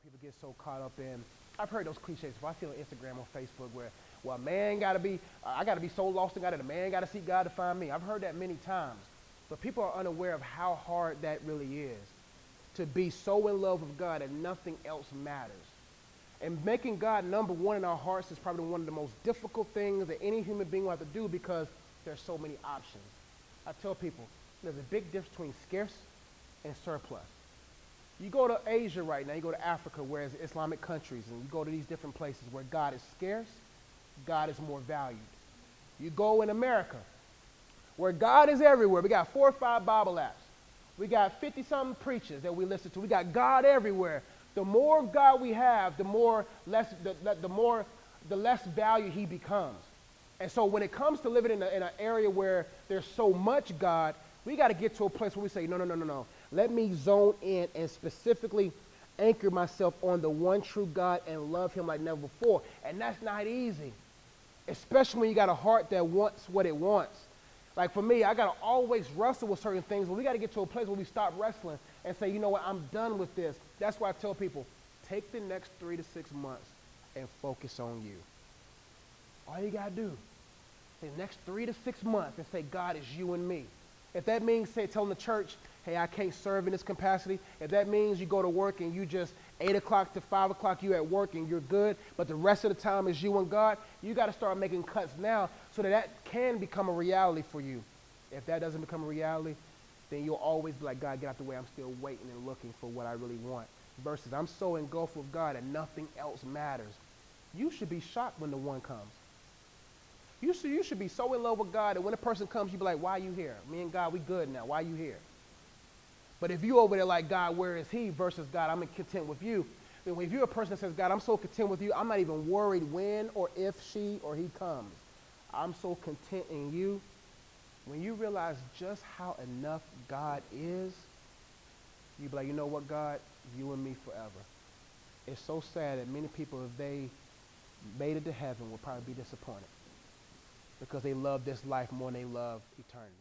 People get so caught up in, I've heard those cliches. If I see on Instagram or Facebook where, well, man got to be, I got to be so lost in God that a man got to seek God to find me. I've heard that many times. But people are unaware of how hard that really is to be so in love with God that nothing else matters. And making God number one in our hearts is probably one of the most difficult things that any human being will have to do because there's so many options. I tell people, there's a big difference between scarce and surplus. You go to Asia right now, you go to Africa, where it's Islamic countries, and you go to these different places where God is scarce, God is more valued. You go in America, where God is everywhere. We got 4 or 5 Bible apps. We got 50-something preachers that we listen to. We got God everywhere. The more God we have, the less value he becomes. And so when it comes to living in an area where there's so much God, we got to get to a place where we say, no. Let me zone in and specifically anchor myself on the one true God and love him like never before. And that's not easy, especially when you got a heart that wants what it wants. Like for me, I got to always wrestle with certain things, but we got to get to a place where we stop wrestling and say, you know what, I'm done with this. That's why I tell people, take the next 3 to 6 months and focus on you. All you got to do, the next 3 to 6 months and say, God, is you and me. If that means, say, telling the church, hey, I can't serve in this capacity. If that means you go to work and you just 8 o'clock to 5 o'clock, you at work and you're good, but the rest of the time is you and God, you got to start making cuts now so that can become a reality for you. If that doesn't become a reality, then you'll always be like, God, get out the way. I'm still waiting and looking for what I really want. Versus I'm so engulfed with God and nothing else matters. You should be shocked when the one comes. You should be so in love with God that when a person comes, you be like, why are you here? Me and God, we good now. Why are you here? But if you over there like, God, where is he? Versus, God, I'm content with you. Then if you're a person that says, God, I'm so content with you, I'm not even worried when or if she or he comes. I'm so content in you. When you realize just how enough God is, you be like, you know what, God? You and me forever. It's so sad that many people, if they made it to heaven, will probably be disappointed because they love this life more than they love eternity.